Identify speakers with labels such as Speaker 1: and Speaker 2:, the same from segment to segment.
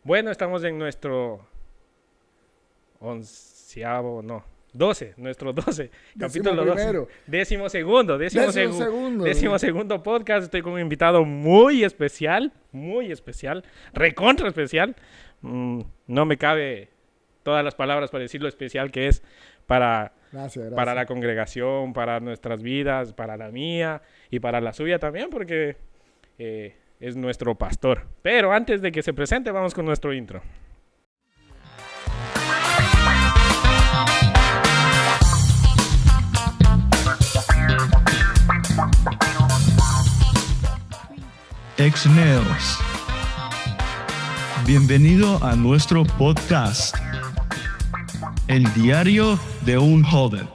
Speaker 1: Bueno, estamos en nuestro onceavo, no, 12, nuestro 12,
Speaker 2: Décimo
Speaker 1: capítulo 12,
Speaker 2: primero.
Speaker 1: décimo segundo,
Speaker 2: Décimo segundo.
Speaker 1: décimo segundo podcast. Estoy con un invitado muy especial, recontra especial. No me cabe todas las palabras para decir lo especial que es para,
Speaker 2: Gracias,
Speaker 1: para
Speaker 2: gracias.
Speaker 1: la congregación, para nuestras vidas, para la mía y para la suya también, porque es nuestro pastor. Pero antes de que se presente, vamos con nuestro intro.
Speaker 3: Exneos. Bienvenido a nuestro podcast, El Diario de un Joven.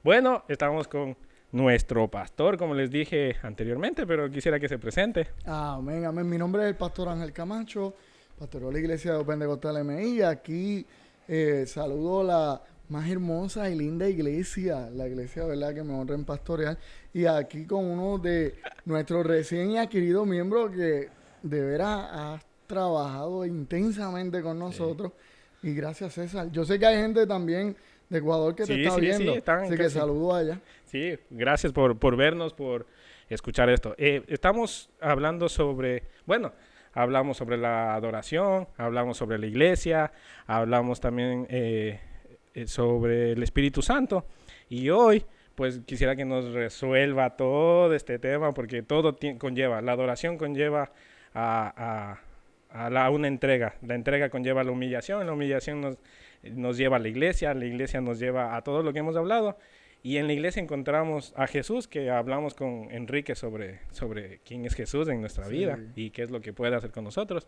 Speaker 1: Bueno, estamos con nuestro pastor, como les dije anteriormente, pero quisiera que se presente.
Speaker 2: Amén, amén. Mi nombre es el pastor Ángel Camacho, pastor de la iglesia de Pentecostal MI. Aquí saludo a la más hermosa y linda iglesia, la iglesia, ¿verdad?, que me honra en pastorear. Y aquí con uno de nuestros recién adquiridos miembros que de veras ha trabajado intensamente con nosotros. Y gracias, César. Yo sé que hay gente también de Ecuador que te está viendo, así que saludo allá.
Speaker 1: Sí, gracias por vernos, por escuchar esto. Estamos hablando sobre, hablamos sobre la adoración, hablamos sobre la iglesia, hablamos también sobre el Espíritu Santo. Y hoy, pues quisiera que nos resuelva todo este tema, porque todo conlleva, la adoración conlleva a una entrega. La entrega conlleva la humillación nos lleva a la iglesia nos lleva a todo lo que hemos hablado. Y en la iglesia encontramos a Jesús, que hablamos con Enrique sobre quién es Jesús en nuestra vida y qué es lo que puede hacer con nosotros.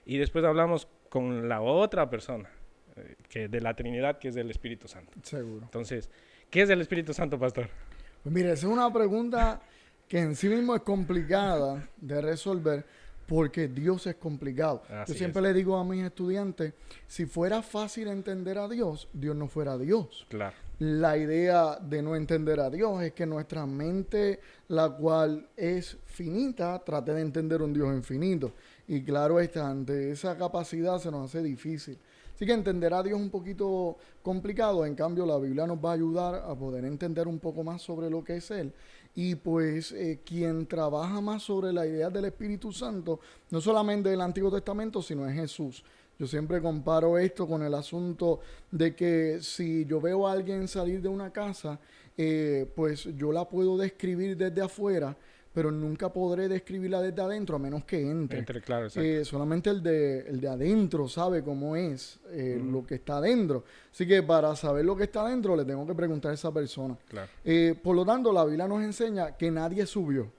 Speaker 1: Y después hablamos con la otra persona que de la Trinidad, que es el Espíritu Santo.
Speaker 2: Seguro.
Speaker 1: Entonces, ¿qué es el Espíritu Santo, pastor?
Speaker 2: Pues mire, esa es una pregunta que en sí mismo es complicada de resolver porque Dios es complicado.
Speaker 1: Así
Speaker 2: Yo siempre le digo a mis estudiantes, si fuera fácil entender a Dios, Dios no fuera Dios.
Speaker 1: Claro.
Speaker 2: La idea de no entender a Dios es que nuestra mente, la cual es finita, trate de entender un Dios infinito. Y claro está, ante esa capacidad se nos hace difícil. Así que entender a Dios es un poquito complicado. En cambio, la Biblia nos va a ayudar a poder entender un poco más sobre lo que es Él. Y pues quien trabaja más sobre la idea del Espíritu Santo, no solamente del Antiguo Testamento, sino es Jesús. Yo siempre comparo esto con el asunto de que si yo veo a alguien salir de una casa, pues yo la puedo describir desde afuera, pero nunca podré describirla desde adentro a menos que entre.
Speaker 1: Claro, exacto.
Speaker 2: Solamente el de adentro sabe cómo es lo que está adentro. Así que para saber lo que está adentro le tengo que preguntar a esa persona.
Speaker 1: Claro.
Speaker 2: Por lo tanto, la Biblia nos enseña que nadie subió,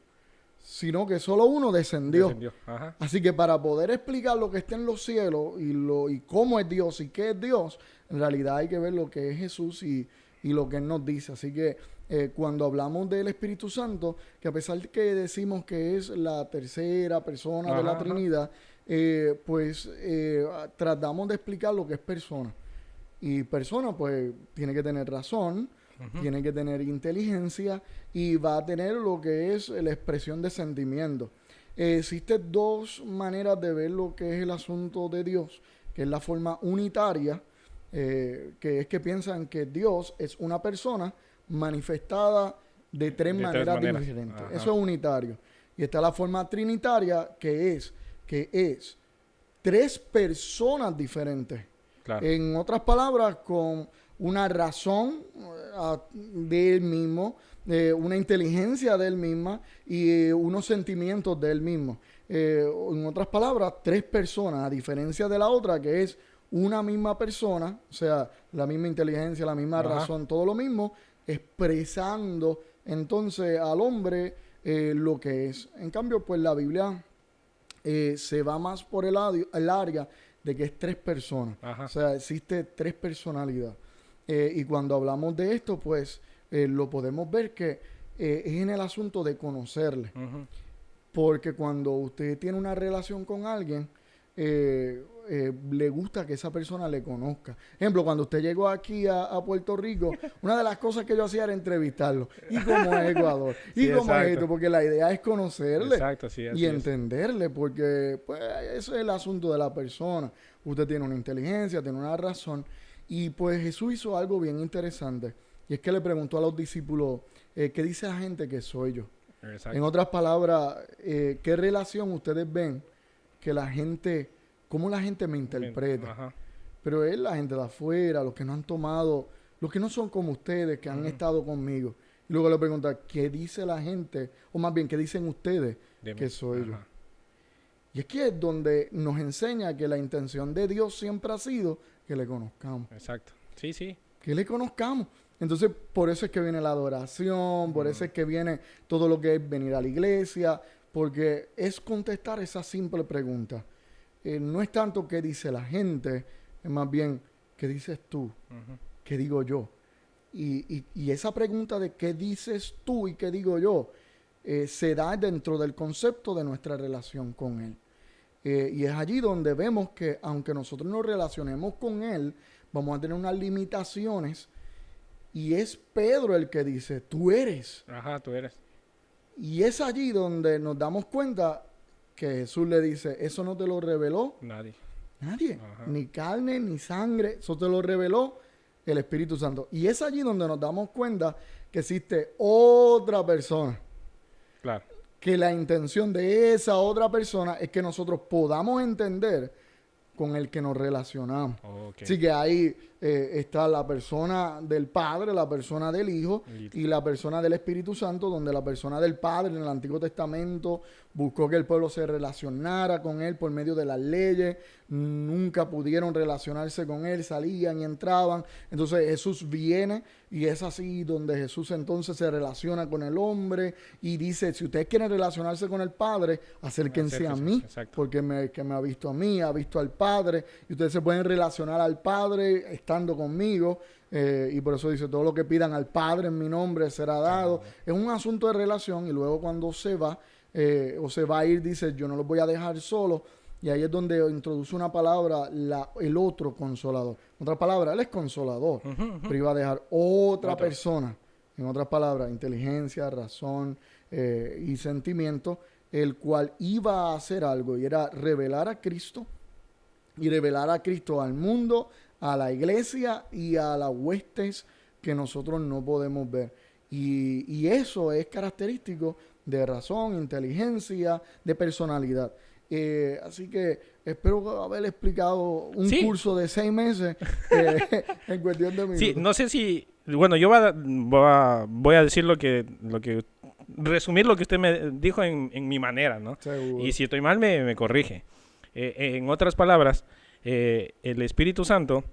Speaker 2: sino que solo uno descendió.
Speaker 1: Ajá.
Speaker 2: Así que para poder explicar lo que está en los cielos y cómo es Dios y qué es Dios, en realidad hay que ver lo que es Jesús y lo que Él nos dice. Así que cuando hablamos del Espíritu Santo, que a pesar de que decimos que es la tercera persona de la Trinidad, pues tratamos de explicar lo que es persona. Y persona, pues, tiene que tener razón, tiene que tener inteligencia y va a tener lo que es la expresión de sentimiento. Existen dos maneras de ver lo que es el asunto de Dios, que es la forma unitaria, que es que piensan que Dios es una persona manifestada de tres maneras diferentes.
Speaker 1: Ajá.
Speaker 2: Eso es unitario. Y está la forma trinitaria, que es tres personas diferentes.
Speaker 1: Claro.
Speaker 2: En otras palabras, con una razón de él mismo, una inteligencia de él misma y unos sentimientos de él mismo. En otras palabras, tres personas, a diferencia de la otra, que es una misma persona, o sea, la misma inteligencia, la misma razón, todo lo mismo, expresando entonces al hombre lo que es. En cambio, pues la Biblia se va más por el área de que es tres personas.
Speaker 1: Ajá.
Speaker 2: O sea, existe tres personalidades. Y cuando hablamos de esto, pues lo podemos ver que es en el asunto de conocerle. Porque cuando usted tiene una relación con alguien, le gusta que esa persona le conozca. Ejemplo, cuando usted llegó aquí a Puerto Rico, una de las cosas que yo hacía era entrevistarlo. ¿Y cómo es Ecuador? ¿Y
Speaker 1: Sí,
Speaker 2: cómo es
Speaker 1: exacto.
Speaker 2: esto? Porque la idea es conocerle
Speaker 1: Exacto, sí, así
Speaker 2: y
Speaker 1: es.
Speaker 2: entenderle, porque pues ese es el asunto de la persona. Usted tiene una inteligencia, tiene una razón. Y pues Jesús hizo algo bien interesante. Y es que le preguntó a los discípulos, ¿qué dice la gente que soy yo?
Speaker 1: Exacto.
Speaker 2: En otras palabras, ¿qué relación ustedes ven que la gente, cómo la gente me interpreta?
Speaker 1: Ajá.
Speaker 2: Pero es la gente de afuera, los que no han tomado, los que no son como ustedes, que han estado conmigo. Y luego le pregunta, ¿qué dice la gente? O más bien, ¿qué dicen ustedes
Speaker 1: De mí.
Speaker 2: que soy yo?
Speaker 1: Ajá.
Speaker 2: Y es que es donde nos enseña que la intención de Dios siempre ha sido que le conozcamos.
Speaker 1: Exacto. Sí, sí.
Speaker 2: Que le conozcamos. Entonces, por eso es que viene la adoración, por eso es que viene todo lo que es venir a la iglesia, porque es contestar esa simple pregunta. No es tanto qué dice la gente, es más bien qué dices tú,
Speaker 1: Ujú.
Speaker 2: qué digo yo. Y esa pregunta de qué dices tú y qué digo yo, se da dentro del concepto de nuestra relación con Él. Y es allí donde vemos que aunque nosotros nos relacionemos con Él, vamos a tener unas limitaciones. Y es Pedro el que dice, tú eres.
Speaker 1: Ajá, tú eres.
Speaker 2: Y es allí donde nos damos cuenta que Jesús le dice, eso no te lo reveló
Speaker 1: Nadie.
Speaker 2: nadie.
Speaker 1: Ajá.
Speaker 2: Ni carne, ni sangre. Eso te lo reveló el Espíritu Santo. Y es allí donde nos damos cuenta que existe otra persona.
Speaker 1: Claro.
Speaker 2: Que la intención de esa otra persona es que nosotros podamos entender con el que nos relacionamos.
Speaker 1: Ok.
Speaker 2: Así que ahí está la persona del Padre, la persona del Hijo y la persona del Espíritu Santo, donde la persona del Padre en el Antiguo Testamento buscó que el pueblo se relacionara con Él por medio de las leyes. Nunca pudieron relacionarse con Él, salían y entraban. Entonces Jesús viene y es así donde Jesús entonces se relaciona con el hombre y dice, si ustedes quieren relacionarse con el Padre, acérquense a mí,
Speaker 1: Exacto.
Speaker 2: porque que me ha visto a mí, ha visto al Padre, y ustedes se pueden relacionar al Padre estando conmigo, y por eso dice, todo lo que pidan al Padre en mi nombre será dado. Es un asunto de relación, y luego cuando se va, o se va a ir, dice, yo no los voy a dejar solos, y ahí es donde introduce una palabra, el otro consolador. En otras palabras, Él es consolador, pero iba a dejar otra persona, en otras palabras, inteligencia, razón y sentimiento, el cual iba a hacer algo, y era revelar a Cristo, y revelar a Cristo al mundo, a la iglesia y a las huestes que nosotros no podemos ver. Y eso es característico de razón, inteligencia, de personalidad. Así que espero haber explicado un curso de 6 meses en cuestión de minutos.
Speaker 1: Sí, no sé si... Bueno, yo voy a decir resumir lo que usted me dijo en mi manera, ¿no?
Speaker 2: Seguro.
Speaker 1: Y si estoy mal, me corrige. En otras palabras, el Espíritu Santo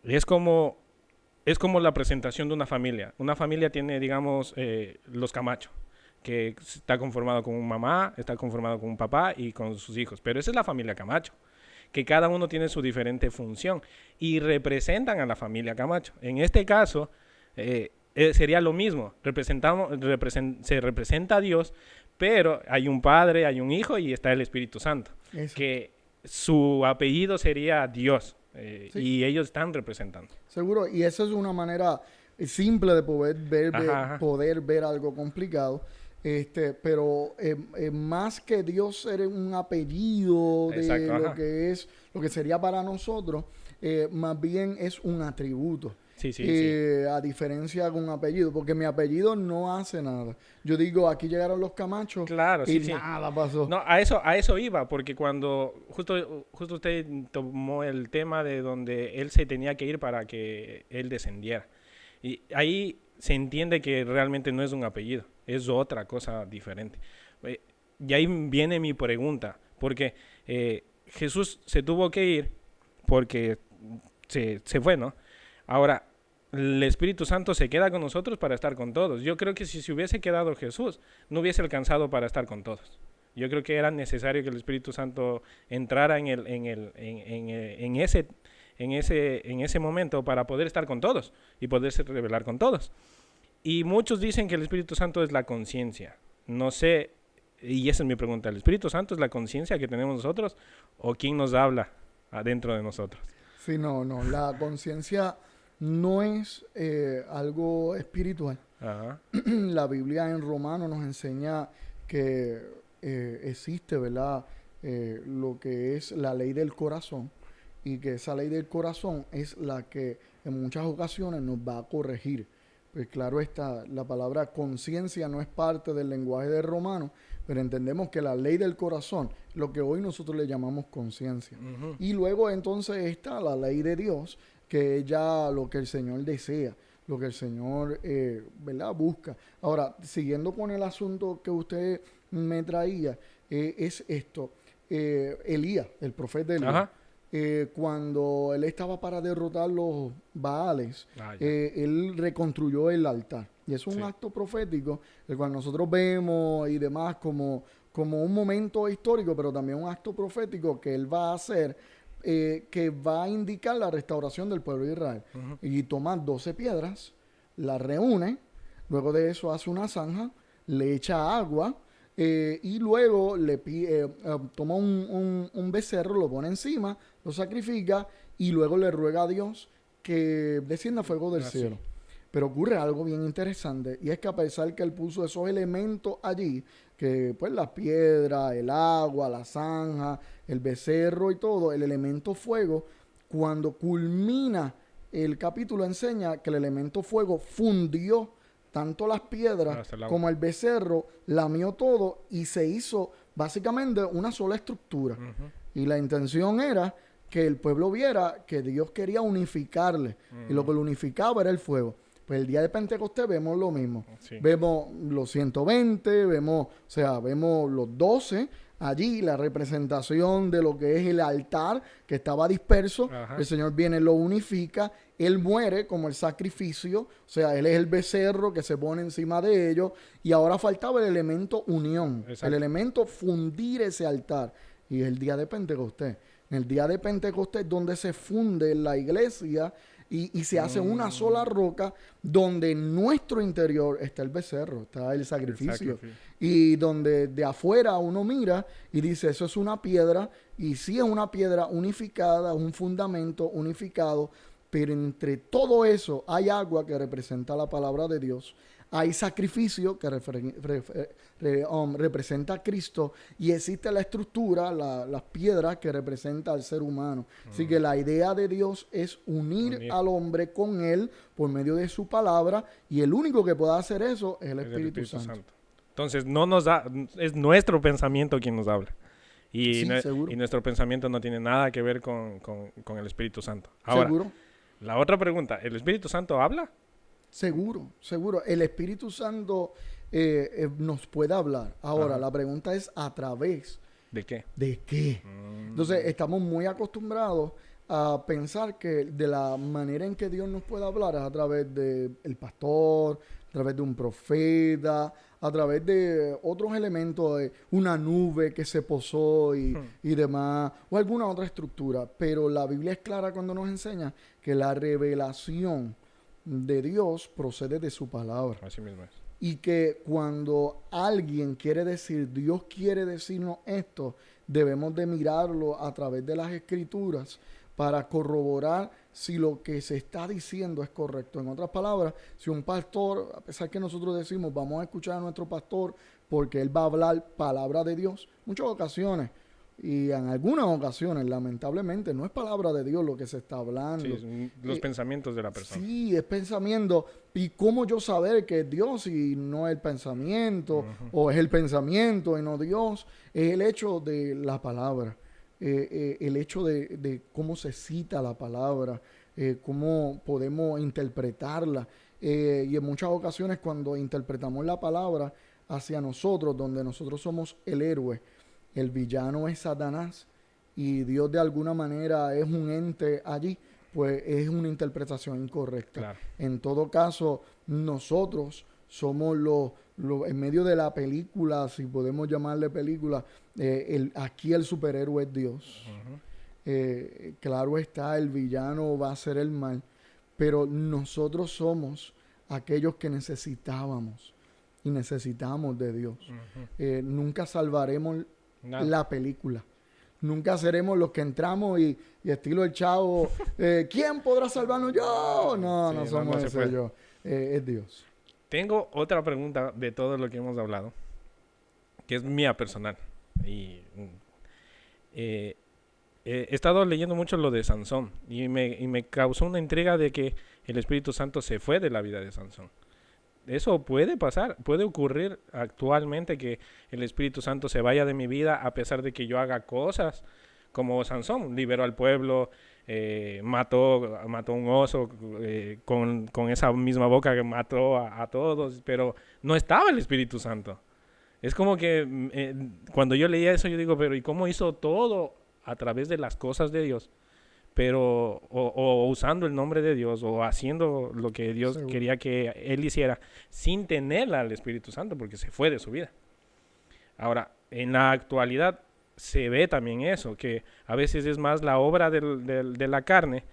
Speaker 1: es como la presentación de una familia. Una familia tiene, digamos, los Camacho, que está conformado con un mamá, está conformado con un papá y con sus hijos. Pero esa es la familia Camacho, que cada uno tiene su diferente función y representan a la familia Camacho. En este caso, sería lo mismo. Se representa a Dios, pero hay un Padre, hay un Hijo y está el Espíritu Santo.
Speaker 2: Eso.
Speaker 1: Que su apellido sería Dios.
Speaker 2: Sí.
Speaker 1: Y ellos están representando.
Speaker 2: Seguro, y esa es una manera simple de poder ver algo complicado. Pero más que Dios ser un apellido de
Speaker 1: Exacto,
Speaker 2: lo que sería para nosotros, más bien es un atributo.
Speaker 1: Sí.
Speaker 2: A diferencia con un apellido, porque mi apellido no hace nada. Yo digo, aquí llegaron los Camachos
Speaker 1: Claro,
Speaker 2: y
Speaker 1: sí.
Speaker 2: nada pasó.
Speaker 1: No, a eso iba, porque cuando justo usted tomó el tema de donde él se tenía que ir para que él descendiera. Y ahí se entiende que realmente no es un apellido, es otra cosa diferente. Y ahí viene mi pregunta, porque Jesús se tuvo que ir porque se fue, ¿no? Ahora, el Espíritu Santo se queda con nosotros para estar con todos. Yo creo que si se hubiese quedado Jesús, no hubiese alcanzado para estar con todos. Yo creo que era necesario que el Espíritu Santo entrara en ese momento para poder estar con todos y poderse revelar con todos. Y muchos dicen que el Espíritu Santo es la conciencia. No sé y esa es mi pregunta, ¿el Espíritu Santo es la conciencia que tenemos nosotros o quién nos habla adentro de nosotros?
Speaker 2: Sí, no, la conciencia no es algo espiritual.
Speaker 1: Ajá.
Speaker 2: La Biblia en Romano nos enseña que existe, ¿verdad? Lo que es la ley del corazón, y que esa ley del corazón es la que en muchas ocasiones nos va a corregir. Pues claro está, la palabra conciencia no es parte del lenguaje de Romano, pero entendemos que la ley del corazón, lo que hoy nosotros le llamamos conciencia.
Speaker 1: Ujú.
Speaker 2: Y luego entonces está la ley de Dios, que es ya lo que el Señor desea, lo que el Señor, ¿verdad?, busca. Ahora, siguiendo con el asunto que usted me traía, es esto. Elías, el profeta Elías,
Speaker 1: Ajá.
Speaker 2: cuando él estaba para derrotar los Baales,
Speaker 1: Ya.
Speaker 2: él reconstruyó el altar. Y es un
Speaker 1: Sí.
Speaker 2: acto profético, el cual nosotros vemos y demás como un momento histórico, pero también un acto profético que él va a hacer, que va a indicar la restauración del pueblo de Israel.
Speaker 1: Ujú.
Speaker 2: Y toma 12 piedras, las reúne, luego de eso hace una zanja, le echa agua, y luego toma un becerro, lo pone encima, lo sacrifica y luego le ruega a Dios que descienda fuego del cielo. Pero ocurre algo bien interesante, y es que a pesar que él puso esos elementos allí, que pues las piedras, el agua, la zanja, el becerro y todo, el elemento fuego, cuando culmina el capítulo enseña que el elemento fuego fundió tanto las piedras
Speaker 1: Hasta el agua.
Speaker 2: como el becerro, lamió todo y se hizo básicamente una sola estructura.
Speaker 1: Ujú.
Speaker 2: Y la intención era que el pueblo viera que Dios quería unificarle, y lo que lo unificaba era el fuego. Pues el día de Pentecostés vemos lo mismo.
Speaker 1: Sí.
Speaker 2: Vemos los 120, vemos los 12 allí, la representación de lo que es el altar que estaba disperso.
Speaker 1: Ajá.
Speaker 2: El Señor viene, lo unifica, Él muere como el sacrificio, o sea, Él es el becerro que se pone encima de ellos, y ahora faltaba el elemento unión,
Speaker 1: Exacto.
Speaker 2: el elemento fundir ese altar, y es el día de Pentecostés. En el día de Pentecostés donde se funde la iglesia y se hace una sola roca, donde en nuestro interior está el becerro, está el sacrificio. Y donde de afuera uno mira y dice, eso es una piedra, y sí es una piedra unificada, un fundamento unificado, pero entre todo eso hay agua que representa la palabra de Dios, hay sacrificio que representa a Cristo, y existe la estructura, las piedras que representa al ser humano. Así que la idea de Dios es unir al hombre con Él por medio de su palabra, y el único que puede hacer eso es el Espíritu Santo.
Speaker 1: Entonces, no nos da, es nuestro pensamiento quien nos habla. Y,
Speaker 2: Sí, seguro.
Speaker 1: y nuestro pensamiento no tiene nada que ver con el Espíritu Santo. Ahora,
Speaker 2: Seguro.
Speaker 1: la otra pregunta, ¿el Espíritu Santo habla?
Speaker 2: Seguro. El Espíritu Santo nos puede hablar. Ahora,
Speaker 1: Ajá.
Speaker 2: la pregunta es ¿a través
Speaker 1: ¿De qué?
Speaker 2: de qué? Entonces, estamos muy acostumbrados a pensar que de la manera en que Dios nos puede hablar es a través del pastor, a través de un profeta, a través de otros elementos, de una nube que se posó y demás, o alguna otra estructura. Pero la Biblia es clara cuando nos enseña que la revelación de Dios procede de su palabra.
Speaker 1: Así mismo es.
Speaker 2: Y que cuando alguien quiere decir, Dios quiere decirnos esto, debemos de mirarlo a través de las escrituras para corroborar si lo que se está diciendo es correcto. En otras palabras, si un pastor, a pesar que nosotros decimos, vamos a escuchar a nuestro pastor porque él va a hablar palabra de Dios, muchas ocasiones, y en algunas ocasiones, lamentablemente, no es palabra de Dios lo que se está hablando.
Speaker 1: Sí, es los pensamientos de la persona.
Speaker 2: Sí, es pensamiento. ¿Y cómo yo saber que es Dios y no es el pensamiento? O es el pensamiento y no Dios. Es el hecho de la palabra. El hecho de cómo se cita la palabra. Cómo podemos interpretarla. Y en muchas ocasiones cuando interpretamos la palabra hacia nosotros, donde nosotros somos el héroe, el villano es Satanás y Dios de alguna manera es un ente allí, pues es una interpretación incorrecta.
Speaker 1: Claro.
Speaker 2: En todo caso, nosotros somos en medio de la película, si podemos llamarle película, aquí el superhéroe es Dios. Claro está, el villano va a ser el mal, pero nosotros somos aquellos que necesitábamos y necesitamos de Dios. Nunca salvaremos
Speaker 1: Nada.
Speaker 2: la película. Nunca seremos los que entramos y estilo el Chavo, ¿quién podrá salvarnos? Yo. No,
Speaker 1: Sí,
Speaker 2: no
Speaker 1: no,
Speaker 2: somos
Speaker 1: no se
Speaker 2: ese
Speaker 1: puede.
Speaker 2: yo. Es Dios.
Speaker 1: Tengo otra pregunta de todo lo que hemos hablado, que es mía personal. Y he estado leyendo mucho lo de Sansón y me causó una intriga de que el Espíritu Santo se fue de la vida de Sansón. Eso puede pasar, puede ocurrir actualmente que el Espíritu Santo se vaya de mi vida a pesar de que yo haga cosas como Sansón, liberó al pueblo, mató a un oso con esa misma boca que mató a todos, pero no estaba el Espíritu Santo. Es como que cuando yo leía eso yo digo, pero ¿y cómo hizo todo a través de las cosas de Dios? Pero o usando el nombre de Dios o haciendo lo que Dios
Speaker 2: Seguro.
Speaker 1: quería que él hiciera sin tener al Espíritu Santo porque se fue de su vida. Ahora, en la actualidad se ve también eso, que a veces es más la obra de la carne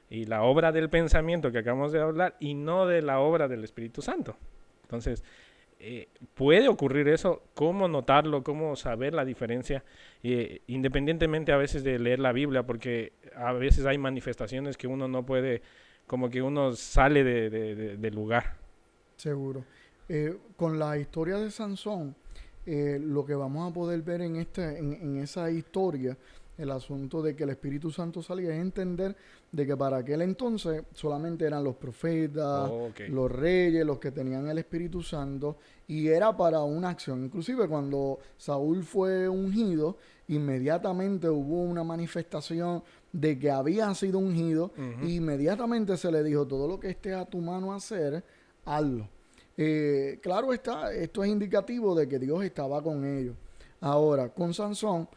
Speaker 1: y la obra del pensamiento que acabamos de hablar y no de la obra del Espíritu Santo. Entonces, puede ocurrir eso, cómo notarlo, cómo saber la diferencia, independientemente a veces de leer la Biblia, porque a veces hay manifestaciones que uno no puede, como que uno sale del lugar.
Speaker 2: Seguro. Con la historia de Sansón, lo que vamos a poder ver en esa historia, el asunto de que el Espíritu Santo salía, es entender de que para aquel entonces solamente eran los profetas, los reyes, los que tenían el Espíritu Santo, y era para una acción. Inclusive cuando Saúl fue ungido, inmediatamente hubo una manifestación de que había sido ungido, e inmediatamente se le dijo, todo lo que esté a tu mano hacer, hazlo. Claro está, esto es indicativo de que Dios estaba con ellos. Ahora, con Sansón,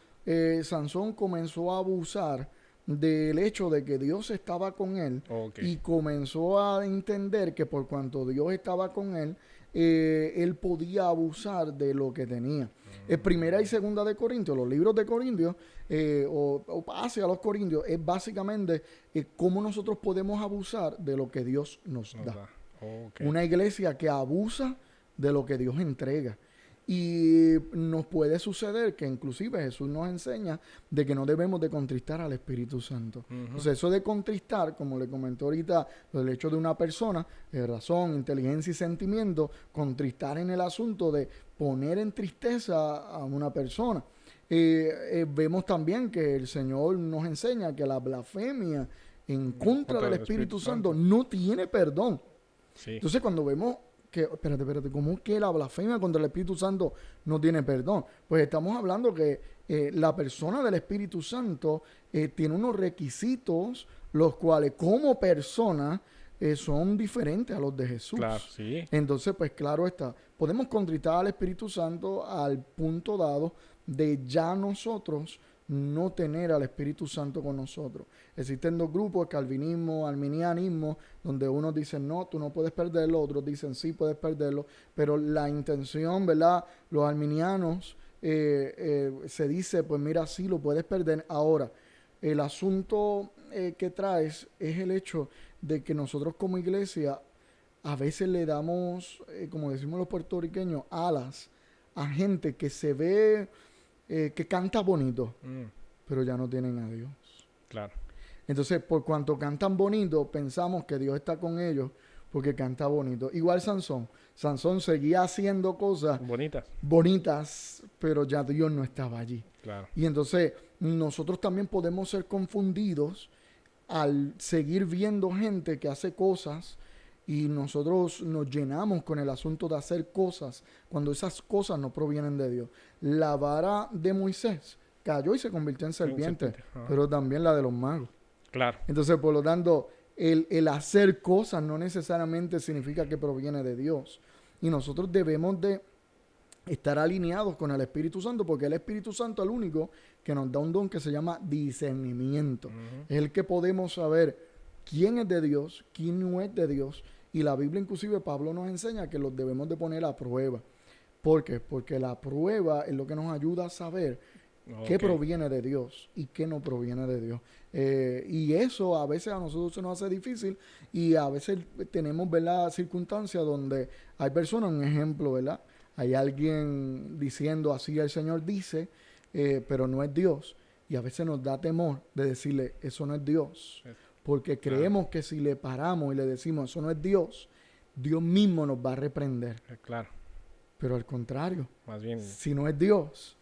Speaker 2: Sansón comenzó a abusar del hecho de que Dios estaba con él y comenzó a entender que por cuanto Dios estaba con él, él podía abusar de lo que tenía. Primera y segunda de Corintios, los libros de Corintios o hacia los Corintios, es básicamente cómo nosotros podemos abusar de lo que Dios nos da. Una iglesia que abusa de lo que Dios entrega. Y nos puede suceder que inclusive Jesús nos enseña de que no debemos de contristar al Espíritu Santo. Entonces eso de contristar, como le comenté ahorita, el hecho de una persona, razón, inteligencia y sentimiento, contristar en el asunto de poner en tristeza a una persona. Vemos también que el Señor nos enseña que la blasfemia en contra del Espíritu Santo no tiene perdón.
Speaker 1: Sí.
Speaker 2: Entonces cuando vemos que, espérate, ¿cómo que la blasfemia contra el Espíritu Santo no tiene perdón? Pues estamos hablando que la persona del Espíritu Santo tiene unos requisitos, los cuales como persona son diferentes a los de Jesús.
Speaker 1: Claro, sí.
Speaker 2: Entonces, pues claro está, podemos contristar al Espíritu Santo al punto dado de ya nosotros no tener al Espíritu Santo con nosotros. Existen dos grupos, calvinismo, arminianismo, donde unos dicen no, tú no puedes perderlo, otros dicen sí, puedes perderlo, pero la intención, ¿verdad? Los arminianos se dice, pues mira, sí lo puedes perder. Ahora, el asunto que traes es el hecho de que nosotros como iglesia a veces le damos, como decimos los puertorriqueños, alas a gente que se ve que canta bonito, pero ya no tienen a Dios.
Speaker 1: Claro.
Speaker 2: Entonces, por cuanto cantan bonito, pensamos que Dios está con ellos porque canta bonito. Igual Sansón. Sansón seguía haciendo cosas bonitas, pero ya Dios no estaba allí.
Speaker 1: Claro.
Speaker 2: Y entonces, nosotros también podemos ser confundidos al seguir viendo gente que hace cosas y nosotros nos llenamos con el asunto de hacer cosas cuando esas cosas no provienen de Dios. La vara de Moisés cayó y se convirtió en serpiente, pero también la de los magos.
Speaker 1: Claro.
Speaker 2: Entonces, por lo tanto, el hacer cosas no necesariamente significa que proviene de Dios. Y nosotros debemos de estar alineados con el Espíritu Santo, porque el Espíritu Santo es el único que nos da un don que se llama discernimiento. Es el que podemos saber quién es de Dios, quién no es de Dios. Y la Biblia, inclusive, Pablo nos enseña que los debemos de poner a prueba. ¿Por qué? Porque la prueba es lo que nos ayuda a saber qué
Speaker 1: Ok.
Speaker 2: proviene de Dios y qué no proviene de Dios. Y eso a veces a nosotros se nos hace difícil y a veces tenemos, ¿verdad?, circunstancias donde hay personas, un ejemplo, ¿verdad? Hay alguien diciendo así el Señor dice, pero no es Dios. Y a veces nos da temor de decirle, eso no es Dios. Porque creemos que si le paramos y le decimos, eso no es Dios, Dios mismo nos va a reprender.
Speaker 1: Claro,
Speaker 2: Pero al contrario,
Speaker 1: más bien,
Speaker 2: si no es Dios,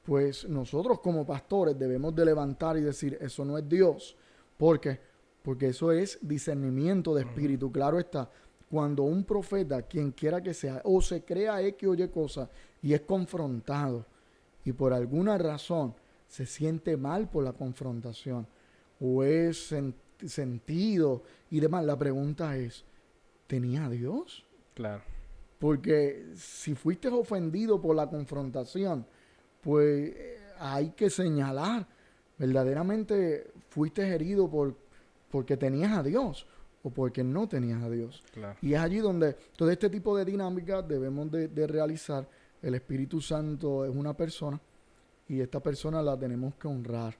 Speaker 2: pues nosotros como pastores debemos de levantar y decir, eso no es Dios. ¿Por qué? Porque eso es discernimiento de espíritu. Claro está, cuando un profeta, quien quiera que sea, o se crea X o Y cosa y es confrontado y por alguna razón se siente mal por la confrontación o es sentido y demás, la pregunta es, ¿tenía a Dios?
Speaker 1: claro,
Speaker 2: Porque si fuiste ofendido por la confrontación, pues hay que señalar, verdaderamente fuiste herido porque tenías a Dios o porque no tenías a Dios.
Speaker 1: claro.
Speaker 2: Y es allí donde todo este tipo de dinámicas debemos de realizar. El Espíritu Santo es una persona y esta persona la tenemos que honrar.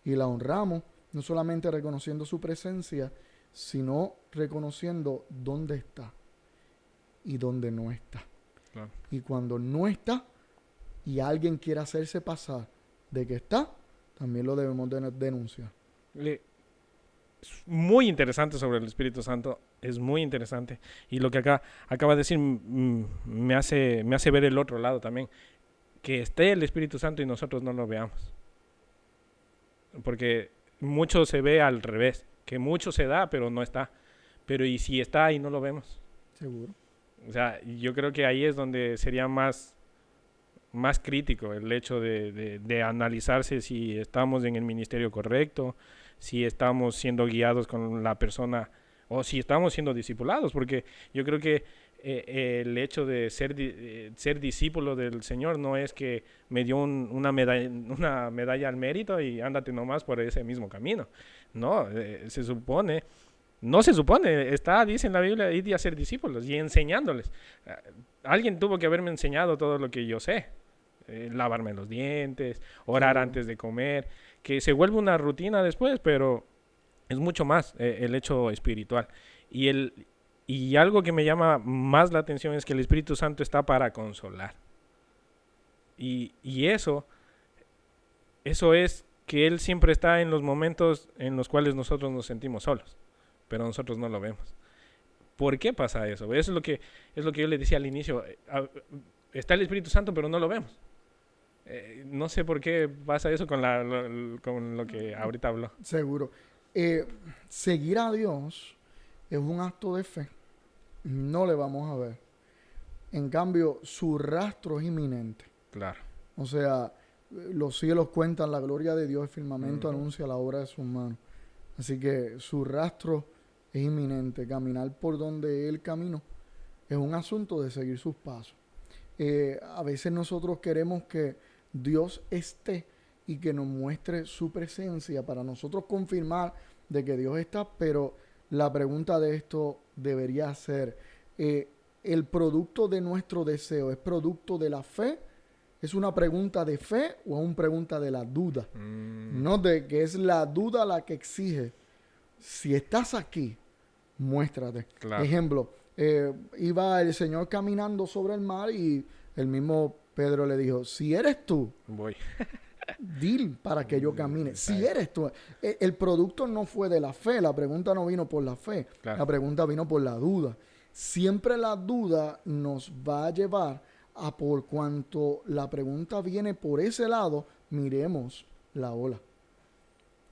Speaker 2: Y la honramos no solamente reconociendo su presencia, sino reconociendo dónde está y dónde no está.
Speaker 1: Claro.
Speaker 2: Y cuando no está y alguien quiere hacerse pasar de que está, también lo debemos de denunciar.
Speaker 1: Es muy interesante sobre el Espíritu Santo, es muy interesante. Y lo que acaba de decir me hace ver el otro lado también. Que esté el Espíritu Santo y nosotros no lo veamos. Porque mucho se ve al revés, que mucho se da, pero no está. Pero ¿y si está y no lo vemos?
Speaker 2: Seguro.
Speaker 1: O sea, yo creo que ahí es donde sería más crítico el hecho de analizarse si estamos en el ministerio correcto, si estamos siendo guiados con la persona o si estamos siendo discipulados, porque yo creo que el hecho de ser discípulo del Señor no es que me dio una medalla al mérito y ándate nomás por ese mismo camino. No, no se supone, dice en la Biblia, ir a ser discípulos y enseñándoles. Alguien tuvo que haberme enseñado todo lo que yo sé. Lavarme los dientes, orar antes de comer, que se vuelve una rutina después, pero es mucho más el hecho espiritual. Y algo que me llama más la atención es que el Espíritu Santo está para consolar. Y eso es que Él siempre está en los momentos en los cuales nosotros nos sentimos solos, pero nosotros no lo vemos. ¿Por qué pasa eso? Eso es lo que yo le decía al inicio. Está el Espíritu Santo, pero no lo vemos. No sé por qué pasa eso con lo que ahorita habló.
Speaker 2: Seguro. Seguir a Dios es un acto de fe. No le vamos a ver. En cambio, su rastro es inminente.
Speaker 1: Claro.
Speaker 2: O sea, los cielos cuentan la gloria de Dios, el firmamento anuncia la obra de sus manos. Así que su rastro es inminente. Caminar por donde Él caminó es un asunto de seguir sus pasos. A veces nosotros queremos que Dios esté y que nos muestre su presencia para nosotros confirmar de que Dios está, pero la pregunta de esto debería ser, ¿el producto de nuestro deseo es producto de la fe? ¿Es una pregunta de fe o es una pregunta de la duda? No de que es la duda la que exige. Si estás aquí, muéstrate.
Speaker 1: Claro.
Speaker 2: Ejemplo, iba el Señor caminando sobre el mar y el mismo Pedro le dijo, si eres tú,
Speaker 1: Voy.
Speaker 2: dil para que yo camine. Si eres tú. El producto no fue de la fe. La pregunta no vino por la fe.
Speaker 1: Claro.
Speaker 2: La pregunta vino por la duda. Siempre la duda nos va a llevar a por cuanto la pregunta viene por ese lado, miremos la ola.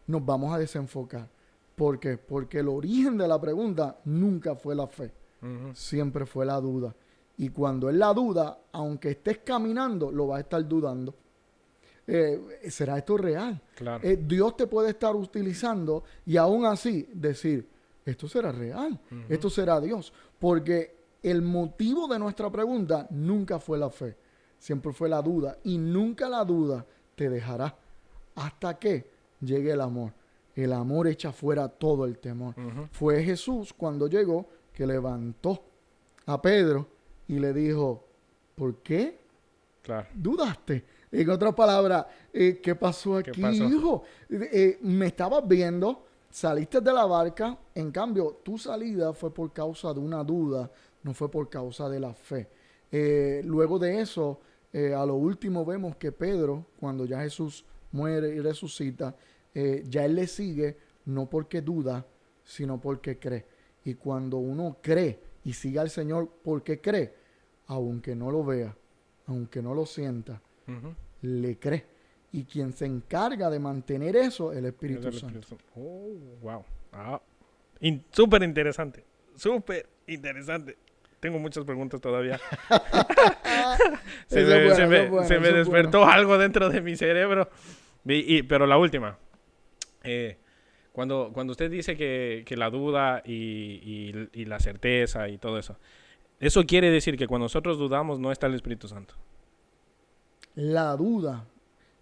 Speaker 2: Nos vamos a desenfocar. ¿Por qué? Porque el origen de la pregunta nunca fue la fe. Siempre fue la duda. Y cuando es la duda, aunque estés caminando, lo vas a estar dudando. ¿Será esto real?
Speaker 1: Claro.
Speaker 2: Dios te puede estar utilizando y aún así decir, esto será real, esto será Dios. Porque el motivo de nuestra pregunta nunca fue la fe, siempre fue la duda. Y nunca la duda te dejará hasta que llegue el amor. El amor echa fuera todo el temor. Fue Jesús cuando llegó que levantó a Pedro y le dijo, ¿por qué
Speaker 1: Claro.
Speaker 2: dudaste? En otras palabras, ¿qué pasó aquí,
Speaker 1: pasó?
Speaker 2: hijo? Me estabas viendo, saliste de la barca, en cambio, tu salida fue por causa de una duda, no fue por causa de la fe. Luego de eso, a lo último vemos que Pedro, cuando ya Jesús muere y resucita, ya él le sigue, no porque duda, sino porque cree. Y cuando uno cree y sigue al Señor porque cree, aunque no lo vea, aunque no lo sienta,
Speaker 1: Ujú.
Speaker 2: le cree. Y quien se encarga de mantener eso es el Espíritu
Speaker 1: Es el
Speaker 2: Santo.
Speaker 1: Espíritu Santo. Oh, wow. Súper interesante. Súper interesante. Tengo muchas preguntas todavía. Se
Speaker 2: Eso es
Speaker 1: me,
Speaker 2: bueno,
Speaker 1: se me
Speaker 2: eso es
Speaker 1: despertó algo dentro de mi cerebro. Pero la última. Cuando usted dice que la duda y la certeza y todo eso, eso quiere decir que cuando nosotros dudamos no está el Espíritu Santo.
Speaker 2: La duda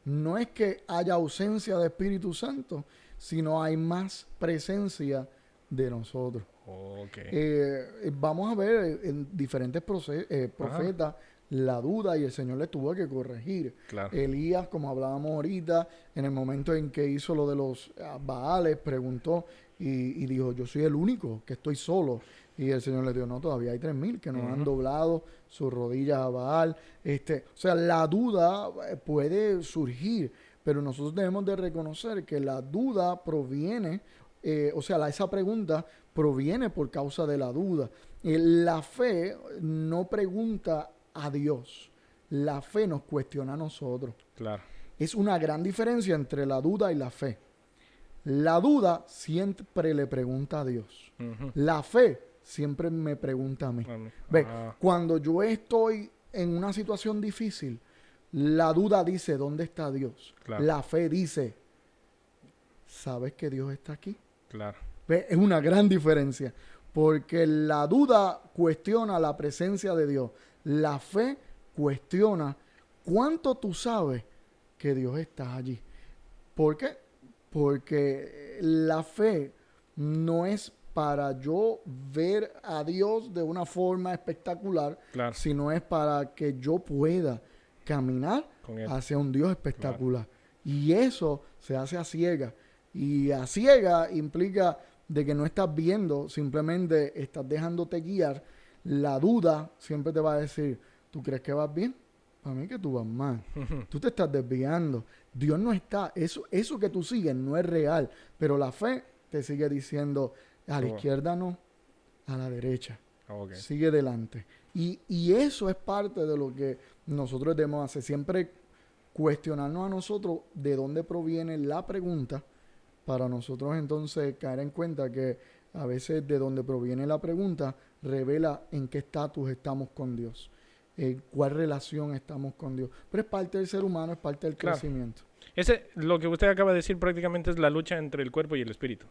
Speaker 2: no es que haya ausencia de Espíritu Santo, sino hay más presencia de nosotros.
Speaker 1: Okay.
Speaker 2: Vamos a ver en diferentes profetas la duda y el Señor le tuvo que corregir.
Speaker 1: Claro.
Speaker 2: Elías, como hablábamos ahorita, en el momento en que hizo lo de los Baales, preguntó y dijo, yo soy el único que estoy solo. Y el Señor le dijo, no, todavía hay 3,000 que no han doblado sus rodillas a Baal. O sea, la duda puede surgir, pero nosotros debemos de reconocer que la duda proviene, esa pregunta proviene por causa de la duda. La fe no pregunta a Dios. La fe nos cuestiona a nosotros.
Speaker 1: Claro.
Speaker 2: Es una gran diferencia entre la duda y la fe. La duda siempre le pregunta a Dios.
Speaker 1: Uh-huh.
Speaker 2: La fe siempre me pregunta a mí. Ve, cuando yo estoy en una situación difícil, la duda dice, ¿dónde está Dios?
Speaker 1: Claro.
Speaker 2: La fe dice, ¿sabes que Dios está aquí?
Speaker 1: Claro.
Speaker 2: ¿Ve? Es una gran diferencia, porque la duda cuestiona la presencia de Dios. La fe cuestiona cuánto tú sabes que Dios está allí. ¿Por qué? Porque la fe no es para yo ver a Dios de una forma espectacular,
Speaker 1: Claro.
Speaker 2: sino es para que yo pueda caminar
Speaker 1: Con él.
Speaker 2: hacia un Dios espectacular. Claro. Y eso se hace a ciega. Y a ciega implica de que no estás viendo, simplemente estás dejándote guiar. La duda siempre te va a decir, ¿tú crees que vas bien? Para mí que tú vas mal. Tú te estás desviando. Dios no está. Eso que tú sigues no es real. Pero la fe te sigue diciendo, a la izquierda no, a la derecha.
Speaker 1: Okay.
Speaker 2: Sigue delante. Y eso es parte de lo que nosotros debemos hacer. Siempre cuestionarnos a nosotros de dónde proviene la pregunta, para nosotros entonces caer en cuenta que a veces de dónde proviene la pregunta revela en qué estatus estamos con Dios, cuál relación estamos con Dios. Pero es parte del ser humano, es parte del crecimiento.
Speaker 1: Lo que usted acaba de decir prácticamente es la lucha entre el cuerpo y el espíritu.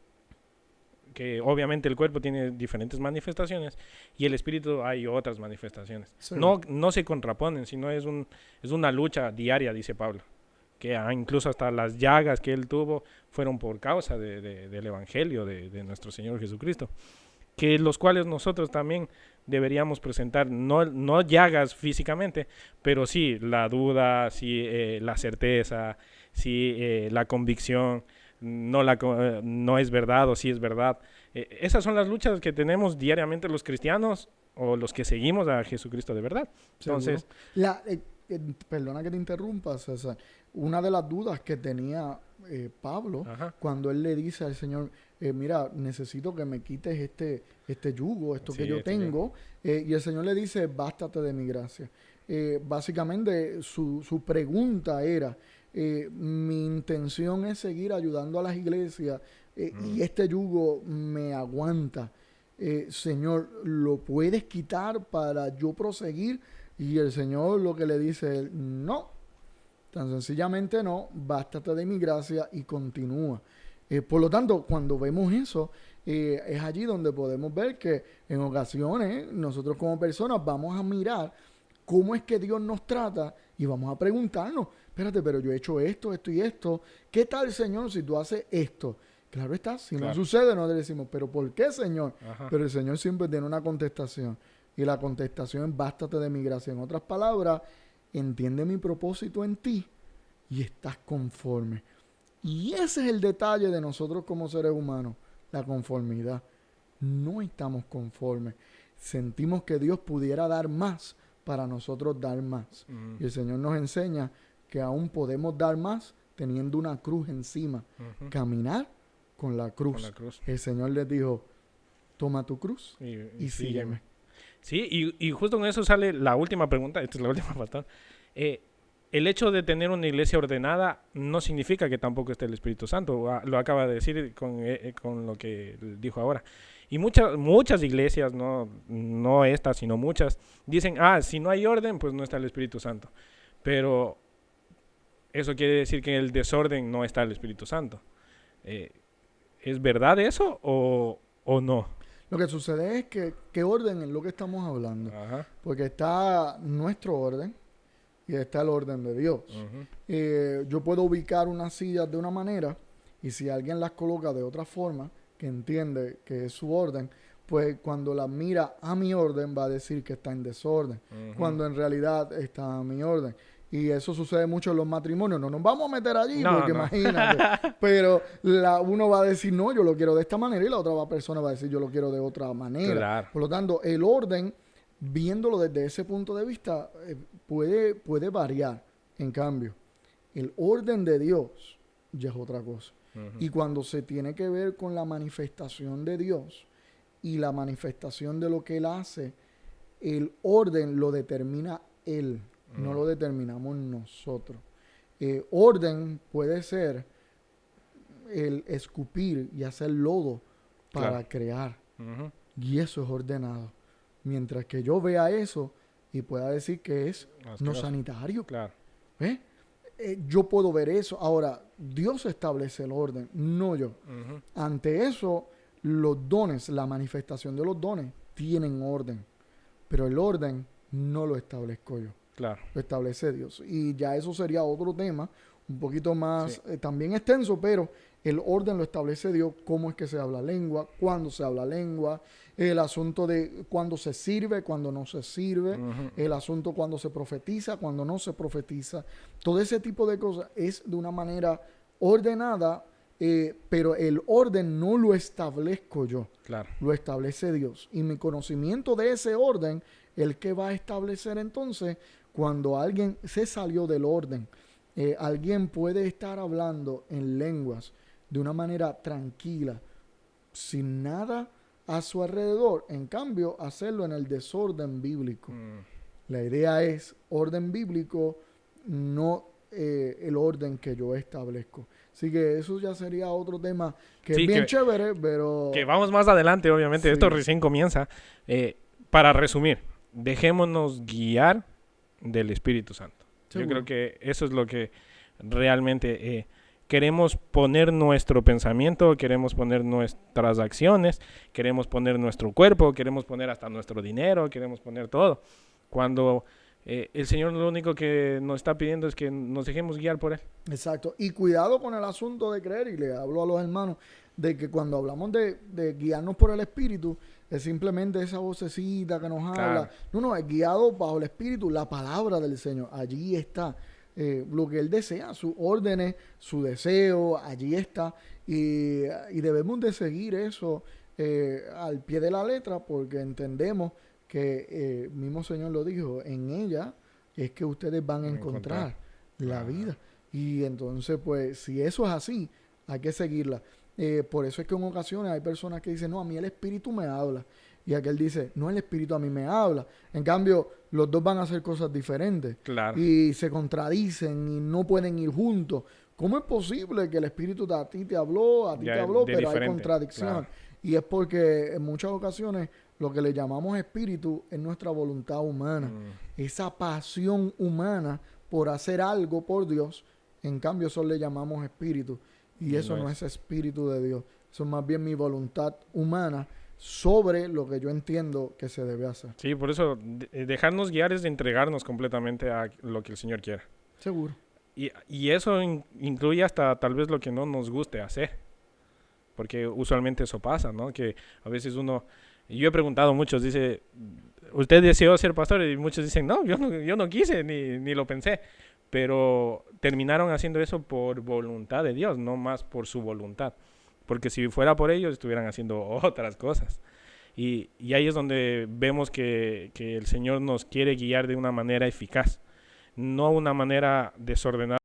Speaker 1: Que obviamente el cuerpo tiene diferentes manifestaciones y el espíritu hay otras manifestaciones. Sí. No se contraponen, sino es una lucha diaria, dice Pablo. Que incluso hasta las llagas que él tuvo fueron por causa del evangelio de nuestro Señor Jesucristo, que los cuales nosotros también deberíamos presentar, no llagas físicamente, pero sí la duda, sí la certeza, sí la convicción, no es verdad o sí es verdad. Esas son las luchas que tenemos diariamente los cristianos o los que seguimos a Jesucristo de verdad. Entonces,
Speaker 2: perdona que te interrumpa, César. Una de las dudas que tenía Pablo, cuando él le dice al Señor, mira, necesito que me quites este yugo, esto que yo tengo, y el Señor le dice, bástate de mi gracia. Básicamente su pregunta era, mi intención es seguir ayudando a las iglesias y este yugo me aguanta. Señor, ¿lo puedes quitar para yo proseguir? Y el Señor lo que le dice, no, tan sencillamente no, bástate de mi gracia y continúa. Por lo tanto, cuando vemos eso, es allí donde podemos ver que en ocasiones nosotros como personas vamos a mirar cómo es que Dios nos trata y vamos a preguntarnos, espérate, pero yo he hecho esto y esto, ¿qué tal, Señor, si tú haces esto? Claro está, si no sucede, no le decimos, ¿pero por qué, Señor? Pero el Señor siempre tiene una contestación. Y la contestación es, bástate de mi gracia. En otras palabras, entiende mi propósito en ti y estás conforme. Y ese es el detalle de nosotros como seres humanos, la conformidad. No estamos conformes. Sentimos que Dios pudiera dar más para nosotros dar más. Y el Señor nos enseña que aún podemos dar más teniendo una cruz encima. Caminar con la cruz. El Señor les dijo, toma tu cruz y sígueme.
Speaker 1: Sí, y justo con eso sale la última pregunta. Esta es la última, pastor. El hecho de tener una iglesia ordenada no significa que tampoco esté el Espíritu Santo. Lo acaba de decir con lo que dijo ahora. Y muchas iglesias, no estas, sino muchas, dicen, si no hay orden, pues no está el Espíritu Santo. Pero eso quiere decir que en el desorden no está el Espíritu Santo. ¿Es verdad eso o no?
Speaker 2: Lo que sucede es que ¿qué orden es lo que estamos hablando?
Speaker 1: Ajá.
Speaker 2: Porque está nuestro orden y está el orden de Dios. Yo puedo ubicar unas sillas de una manera y si alguien las coloca de otra forma, que entiende que es su orden, pues cuando las mira a mi orden va a decir que está en desorden, cuando en realidad está a mi orden. Y eso sucede mucho en los matrimonios. No nos vamos a meter allí, porque imagínate. Pero uno va a decir, no, yo lo quiero de esta manera, y la otra persona va a decir, yo lo quiero de otra manera. Claro. Por lo tanto, el orden, viéndolo desde ese punto de vista, puede variar. En cambio, el orden de Dios ya es otra cosa. Y cuando se tiene que ver con la manifestación de Dios y la manifestación de lo que Él hace, el orden lo determina Él. No lo determinamos nosotros. Orden puede ser el escupir y hacer lodo para crear. Y eso es ordenado. Mientras que yo vea eso y pueda decir que es no sanitario.
Speaker 1: Claro.
Speaker 2: Yo puedo ver eso. Ahora, Dios establece el orden, no yo. Ante eso, los dones, la manifestación de los dones, tienen orden. Pero el orden no lo establezco yo.
Speaker 1: Claro.
Speaker 2: Lo establece Dios. Y ya eso sería otro tema, un poquito más también extenso, pero el orden lo establece Dios. Cómo es que se habla lengua, cuándo se habla lengua, el asunto de cuándo se sirve, cuándo no se sirve, el asunto cuándo se profetiza, cuándo no se profetiza. Todo ese tipo de cosas es de una manera ordenada, pero el orden no lo establezco yo.
Speaker 1: Claro.
Speaker 2: Lo establece Dios. Y mi conocimiento de ese orden, el que va a establecer entonces cuando alguien se salió del orden. Alguien puede estar hablando en lenguas de una manera tranquila, sin nada a su alrededor. En cambio, hacerlo en el desorden bíblico. La idea es orden bíblico, no el orden que yo establezco. Así que eso ya sería otro tema que es bien chévere, pero...
Speaker 1: Que vamos más adelante, obviamente. Esto recién comienza. Para resumir, dejémonos guiar del Espíritu Santo. Seguro. Yo creo que eso es lo que realmente queremos poner nuestro pensamiento, queremos poner nuestras acciones, queremos poner nuestro cuerpo, queremos poner hasta nuestro dinero, queremos poner todo. Cuando el Señor lo único que nos está pidiendo es que nos dejemos guiar por Él.
Speaker 2: Exacto. Y cuidado con el asunto de creer, y le hablo a los hermanos, de que cuando hablamos de guiarnos por el Espíritu, es simplemente esa vocecita que nos habla. No, es guiado bajo el Espíritu, la palabra del Señor. Allí está lo que Él desea, sus órdenes, su deseo, allí está. Y debemos de seguir eso al pie de la letra, porque entendemos que mismo Señor lo dijo, en ella es que ustedes van a encontrar la vida. Y entonces, pues, si eso es así, hay que seguirla. Por eso es que en ocasiones hay personas que dicen, no, a mí el Espíritu me habla. Y aquel dice, no, el Espíritu a mí me habla. En cambio, los dos van a hacer cosas diferentes.
Speaker 1: Claro.
Speaker 2: Y se contradicen y no pueden ir juntos. ¿Cómo es posible que el Espíritu a ti te habló, pero hay contradicción? Claro. Y es porque en muchas ocasiones lo que le llamamos espíritu es nuestra voluntad humana. Esa pasión humana por hacer algo por Dios. En cambio, eso le llamamos espíritu. Y eso no es espíritu de Dios. Eso es más bien mi voluntad humana sobre lo que yo entiendo que se debe hacer.
Speaker 1: Sí, por eso dejarnos guiar es de entregarnos completamente a lo que el Señor quiera.
Speaker 2: Seguro.
Speaker 1: Y eso incluye hasta tal vez lo que no nos guste hacer. Porque usualmente eso pasa, ¿no? Que a veces yo he preguntado a muchos, dice, ¿usted deseó ser pastor? Y muchos dicen, no, yo no quise, ni lo pensé. pero terminaron haciendo eso por voluntad de Dios, no más por su voluntad. Porque si fuera por ellos, estuvieran haciendo otras cosas. Y ahí es donde vemos que el Señor nos quiere guiar de una manera eficaz, no una manera desordenada.